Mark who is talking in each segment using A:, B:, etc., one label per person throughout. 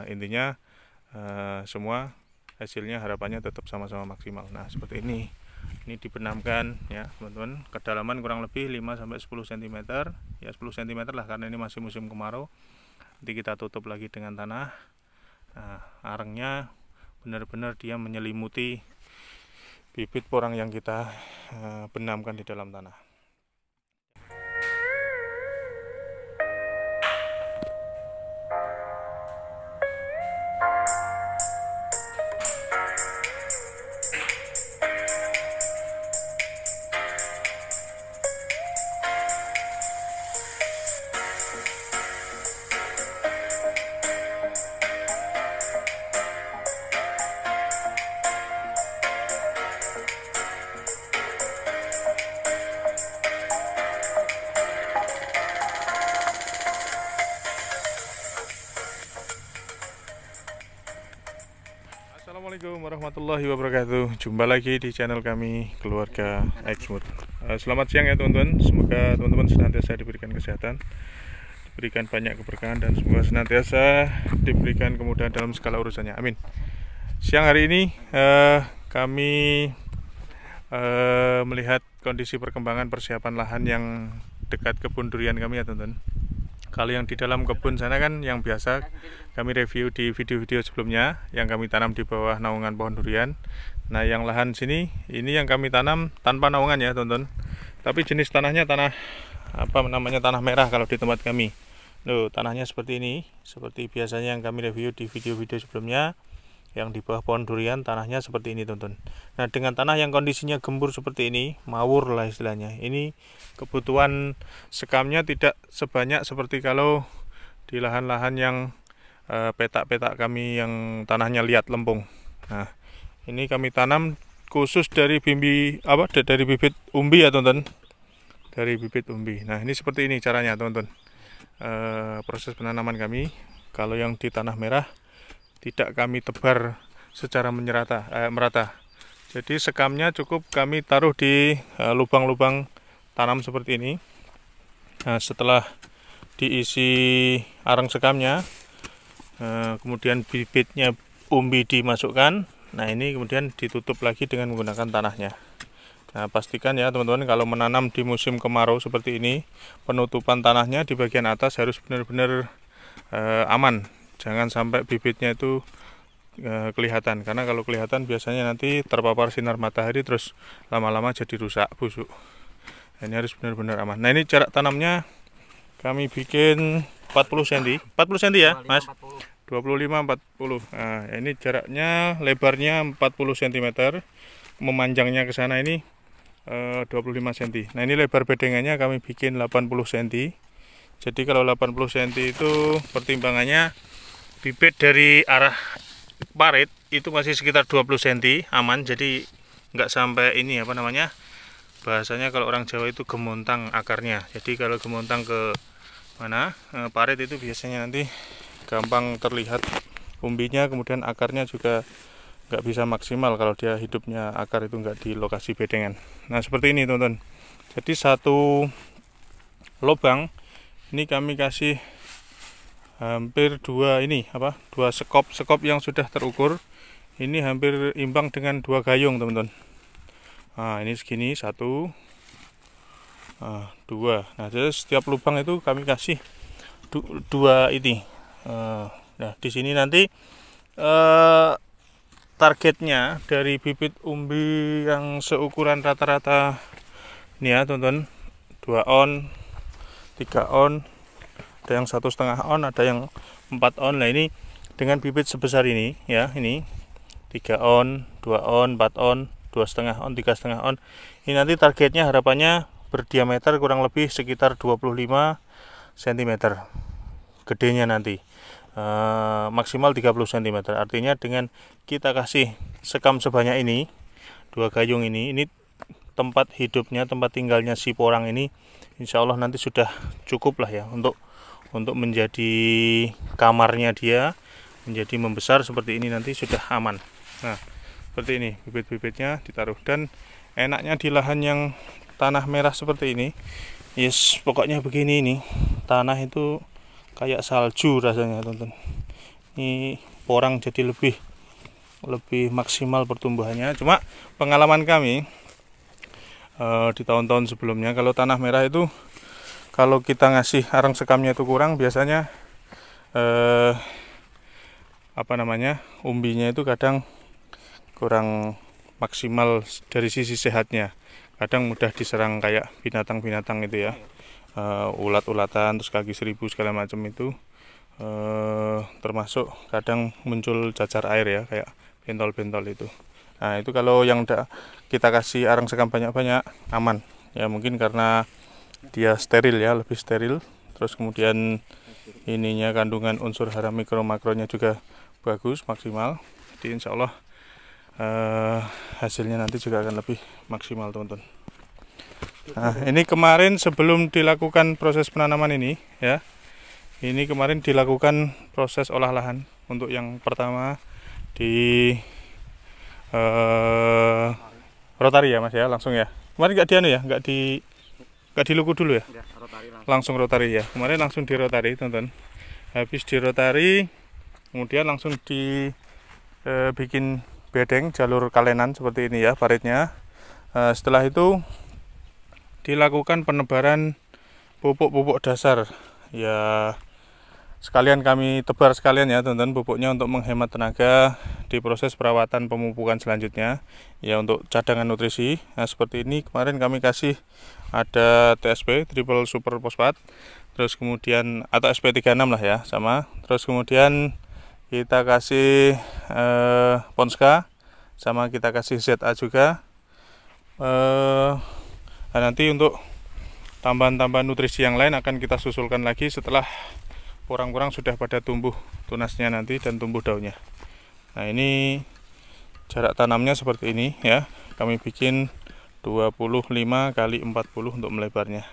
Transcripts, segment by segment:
A: Intinya semua hasilnya harapannya tetap sama-sama maksimal. Nah, seperti ini. Ini dibenamkan ya, teman-teman. Kedalaman kurang lebih 5-10 cm. Ya 10 cm lah, karena ini masih musim kemarau. Nanti kita tutup lagi dengan tanah. Nah, arengnya benar-benar dia menyelimuti bibit porang yang kita benamkan di dalam tanah. Assalamualaikum warahmatullahi wabarakatuh. Jumpa lagi di channel kami, Keluarga Exmoor. Selamat siang ya teman-teman. Semoga teman-teman senantiasa diberikan kesehatan, diberikan banyak keberkahan, dan semoga senantiasa diberikan kemudahan dalam segala urusannya. Amin. Siang hari ini kami melihat kondisi perkembangan persiapan lahan yang dekat kebun durian kami ya teman-teman. Kalau yang di dalam kebun sana kan yang biasa kami review di video-video sebelumnya, yang kami tanam di bawah naungan pohon durian. Nah, yang lahan sini ini yang kami tanam tanpa naungan ya teman-teman. Tapi jenis tanahnya tanah tanah merah kalau di tempat kami. Loh, tanahnya seperti ini, seperti biasanya yang kami review di video-video sebelumnya. Yang di bawah pohon durian tanahnya seperti ini teman-teman. Nah, dengan tanah yang kondisinya gembur seperti ini, mawur lah istilahnya, ini kebutuhan sekamnya tidak sebanyak seperti kalau di lahan-lahan yang petak-petak kami yang tanahnya liat lempung. Nah, ini kami tanam khusus dari dari bibit umbi ya teman-teman, dari bibit umbi. Nah, ini seperti ini caranya teman-teman, proses penanaman kami. Kalau yang di tanah merah tidak kami tebar secara merata. Jadi sekamnya cukup kami taruh di lubang-lubang tanam seperti ini. Nah, setelah diisi arang sekamnya, kemudian bibitnya umbi dimasukkan. Nah, ini kemudian ditutup lagi dengan menggunakan tanahnya. Nah, pastikan ya teman-teman, kalau menanam di musim kemarau seperti ini, penutupan tanahnya di bagian atas harus benar-benar aman. Jangan sampai bibitnya itu kelihatan, karena kalau kelihatan biasanya nanti terpapar sinar matahari terus lama-lama jadi rusak, busuk. Ini harus benar-benar aman. Nah, ini jarak tanamnya kami bikin 40 cm. 40 cm ya, Mas? 25-40. Nah, ini jaraknya, lebarnya 40 cm. Memanjangnya ke sana ini 25 cm. Nah, ini lebar bedengannya kami bikin 80 cm. Jadi kalau 80 cm itu pertimbangannya bibit dari arah parit itu masih sekitar 20 cm aman, jadi nggak sampai ini bahasanya kalau orang Jawa itu gemontang akarnya. Jadi kalau gemontang ke mana parit itu biasanya nanti gampang terlihat umbinya, kemudian akarnya juga nggak bisa maksimal kalau dia hidupnya akar itu nggak di lokasi bedengan. Nah, seperti ini teman-teman. Jadi satu lubang ini kami kasih hampir dua sekop yang sudah terukur. Ini hampir imbang dengan 2 gayung teman-teman. Nah, ini segini 1, 2. Nah, jadi setiap lubang itu kami kasih 2 ini. Nah, di sini nanti targetnya dari bibit umbi yang seukuran rata-rata ini ya teman-teman, 2 on, 3 on, ada yang 1,5 on, ada yang 4 on. Nah, ini dengan bibit sebesar ini ya, ini 3 on, 2 on, 4 on, 2,5 on, 3,5 on. Ini nanti targetnya harapannya berdiameter kurang lebih sekitar 25 cm gedenya nanti, maksimal 30 cm. Artinya dengan kita kasih sekam sebanyak ini, 2 gayung ini tempat hidupnya, tempat tinggalnya si porang ini insya Allah nanti sudah cukup lah ya untuk menjadi kamarnya dia, menjadi membesar seperti ini nanti sudah aman. Nah, seperti ini bibit-bibitnya ditaruh. Dan enaknya di lahan yang tanah merah seperti ini, pokoknya begini, ini tanah itu kayak salju rasanya teman-teman. ini porang jadi lebih maksimal pertumbuhannya. Cuma pengalaman kami di tahun-tahun sebelumnya, kalau tanah merah itu kalau kita ngasih arang sekamnya itu kurang, biasanya umbinya itu kadang kurang maksimal dari sisi sehatnya. Kadang mudah diserang kayak binatang-binatang itu ya, ulat-ulatan, terus kaki seribu segala macam itu, termasuk kadang muncul cacar air ya, kayak bentol-bentol itu. Nah itu kalau yang kita kasih arang sekam banyak-banyak aman ya, mungkin karena dia steril ya, lebih steril, terus kemudian ininya kandungan unsur hara mikro makronya juga bagus, maksimal. Jadi insya Allah hasilnya nanti juga akan lebih maksimal teman-teman. Nah ini kemarin sebelum dilakukan proses penanaman ini ya, ini kemarin dilakukan proses olah lahan. Untuk yang pertama di rotari ya Mas ya, langsung ya. Kemarin nggak diluku dulu ya, langsung rotari ya. Kemarin langsung di rotari teman-teman. Habis di rotari kemudian langsung bikin bedeng jalur kalenan seperti ini ya paritnya. Setelah itu dilakukan penebaran pupuk dasar ya, sekalian kami tebar sekalian ya teman-teman pupuknya untuk menghemat tenaga di proses perawatan pemupukan selanjutnya ya, untuk cadangan nutrisi. Nah seperti ini kemarin kami kasih ada TSP triple super fosfat, terus kemudian atau SP36 lah ya sama, terus kemudian kita kasih Ponska, sama kita kasih ZA juga. Nah, nanti untuk tambahan-tambahan nutrisi yang lain akan kita susulkan lagi setelah porang-porang sudah pada tumbuh tunasnya nanti dan tumbuh daunnya. Nah ini jarak tanamnya seperti ini ya, kami bikin 25 kali 40 untuk melebarnya.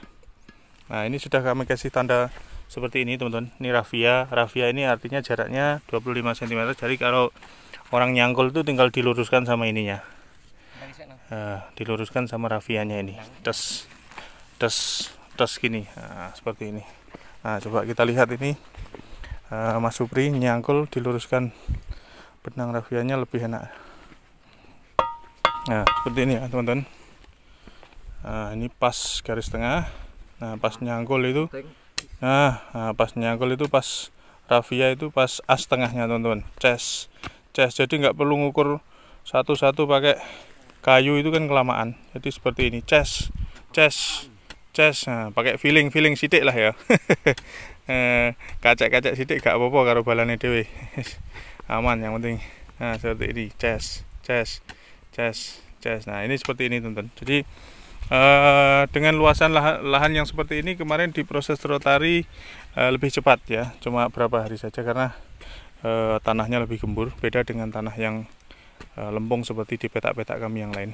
A: Nah ini sudah kami kasih tanda seperti ini teman-teman. Ini raffia ini artinya jaraknya 25 cm. Jadi kalau orang nyangkul itu tinggal diluruskan sama ininya, diluruskan sama raffianya ini, tes gini. Nah, seperti ini. Nah coba kita lihat ini, Mas Supri nyangkul diluruskan benang raffianya lebih enak. Nah seperti ini ya teman-teman. Nah ini pas garis tengah. Nah pas nyangkul itu, pas nyangkul itu, pas raffia itu pas as tengahnya teman-teman. Ces. Jadi nggak perlu ngukur satu-satu pakai kayu, itu kan kelamaan. Jadi seperti ini, ces. Nah, pakai feeling sidik lah ya. Kacak sidik gak apa-apa karo balane dhewe. Aman yang penting. Nah seperti ini, ces. Nah ini seperti ini teman-teman. Jadi dengan luasan lahan yang seperti ini, kemarin di proses rotari lebih cepat ya, cuma berapa hari saja karena tanahnya lebih gembur, beda dengan tanah yang lempung seperti di petak-petak kami yang lain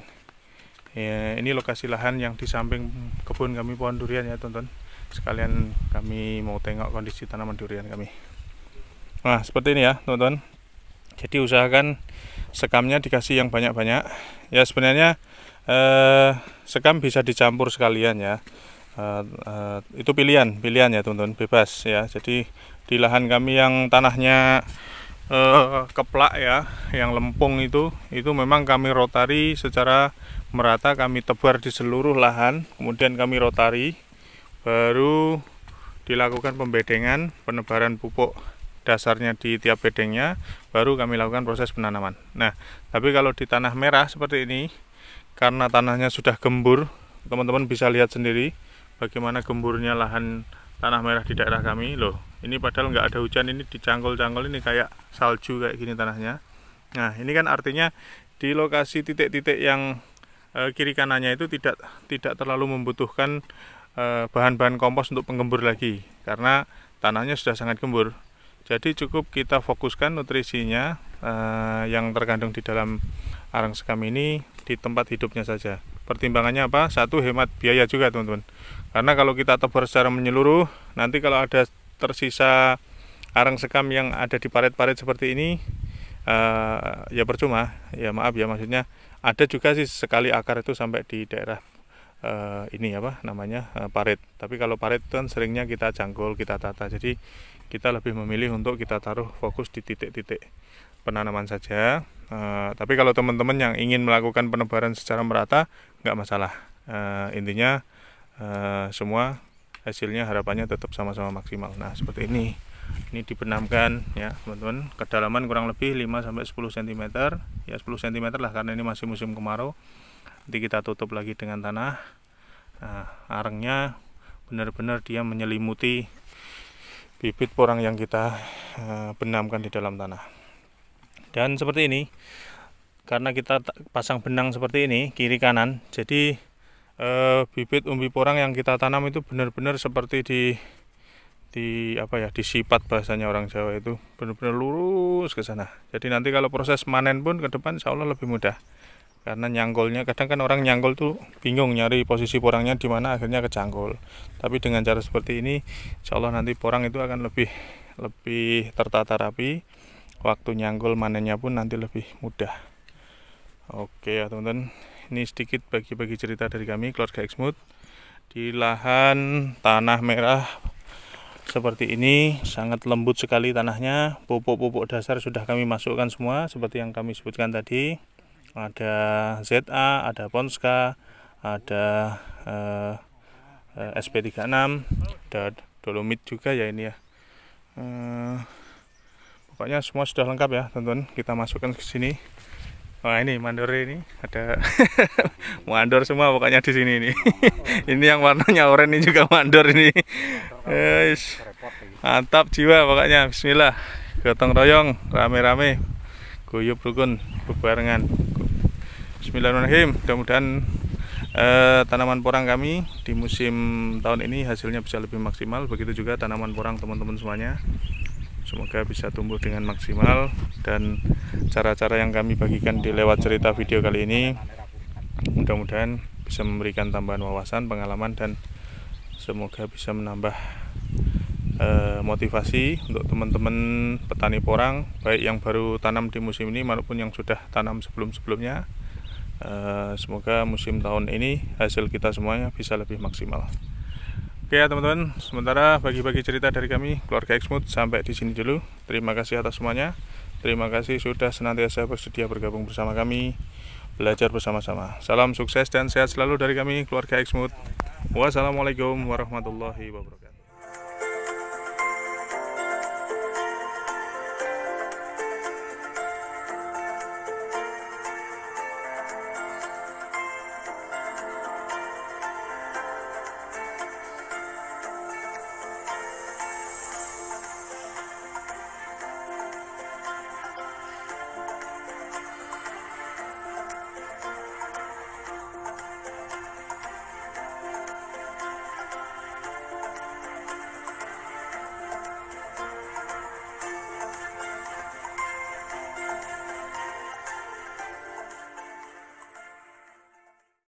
A: ya. Ini lokasi lahan yang di samping kebun kami pohon durian ya teman-teman, sekalian kami mau tengok kondisi tanaman durian kami. Nah seperti ini ya teman-teman. Jadi usahakan sekamnya dikasih yang banyak-banyak ya. Sebenarnya sekam bisa dicampur sekalian ya, itu pilihan ya teman-teman, bebas ya. Jadi di lahan kami yang tanahnya keplak ya, yang lempung itu memang kami rotari secara merata, kami tebar di seluruh lahan, kemudian kami rotari, baru dilakukan pembedengan, penebaran pupuk dasarnya di tiap bedengnya, baru kami lakukan proses penanaman. Nah tapi kalau di tanah merah seperti ini, karena tanahnya sudah gembur, teman-teman bisa lihat sendiri bagaimana gemburnya lahan tanah merah di daerah kami loh. Ini padahal nggak ada hujan, ini dicangkul-cangkul, ini kayak salju kayak gini tanahnya. Nah ini kan artinya di lokasi titik-titik yang kiri kanannya itu tidak terlalu membutuhkan bahan-bahan kompos untuk penggembur lagi, karena tanahnya sudah sangat gembur. Jadi cukup kita fokuskan nutrisinya yang terkandung di dalam arang sekam ini di tempat hidupnya saja. Pertimbangannya apa? Satu, hemat biaya juga teman-teman, karena kalau kita tebar secara menyeluruh, nanti kalau ada tersisa arang sekam yang ada di parit-parit seperti ini, ya percuma ya, maaf ya, maksudnya ada juga sih sekali akar itu sampai di daerah parit. Tapi kalau parit kan seringnya kita jangkul, kita tata, jadi kita lebih memilih untuk kita taruh fokus di titik-titik penanaman saja. Tapi kalau teman-teman yang ingin melakukan penebaran secara merata, nggak masalah. Intinya semua hasilnya harapannya tetap sama-sama maksimal. Nah, seperti ini dibenamkan ya teman-teman, kedalaman kurang lebih 5-10 cm ya, 10 cm lah karena ini masih musim kemarau. Nanti kita tutup lagi dengan tanah. Nah, arengnya benar-benar dia menyelimuti bibit porang yang kita benamkan di dalam tanah. Dan seperti ini, karena kita pasang benang seperti ini kiri kanan, jadi bibit umbi porang yang kita tanam itu benar-benar seperti disipat bahasanya orang Jawa, itu benar-benar lurus ke sana. Jadi nanti kalau proses manen pun ke depan insya Allah lebih mudah. Karena nyangkulnya, kadang kan orang nyangkul tuh bingung nyari posisi porangnya di mana, akhirnya kecangkul. Tapi dengan cara seperti ini insya Allah nanti porang itu akan lebih tertata rapi. Waktu nyangkul manennya pun nanti lebih mudah. Oke ya teman-teman, ini sedikit bagi-bagi cerita dari kami keluarga Exmooth di lahan tanah merah seperti ini. Sangat lembut sekali tanahnya. Pupuk-pupuk dasar sudah kami masukkan semua seperti yang kami sebutkan tadi. Ada ZA, ada Ponska, ada SP36, ada dolomit juga ya ini ya. Pokoknya semua sudah lengkap ya teman-teman, kita masukkan ke sini. Wah, ini mandor ini ada mandor semua pokoknya di sini ini. Ini yang warnanya oranye ini juga mandor ini. Mantap jiwa pokoknya. Bismillah, gotong royong, rame-rame, guyub rukun, bebarengan. Bismillahirrahmanirrahim. Mudah-mudahan tanaman porang kami di musim tahun ini hasilnya bisa lebih maksimal. Begitu juga tanaman porang teman-teman semuanya. Semoga bisa tumbuh dengan maksimal, dan cara-cara yang kami bagikan di lewat cerita video kali ini mudah-mudahan bisa memberikan tambahan wawasan, pengalaman, dan semoga bisa menambah motivasi untuk teman-teman petani porang, baik yang baru tanam di musim ini maupun yang sudah tanam sebelum-sebelumnya. Semoga musim tahun ini hasil kita semuanya bisa lebih maksimal. Oke ya teman-teman, sementara bagi-bagi cerita dari kami keluarga Exmooth sampai di sini dulu. Terima kasih atas semuanya. Terima kasih sudah senantiasa bersedia bergabung bersama kami, belajar bersama-sama. Salam sukses dan sehat selalu dari kami keluarga Exmooth. Wassalamualaikum warahmatullahi wabarakatuh.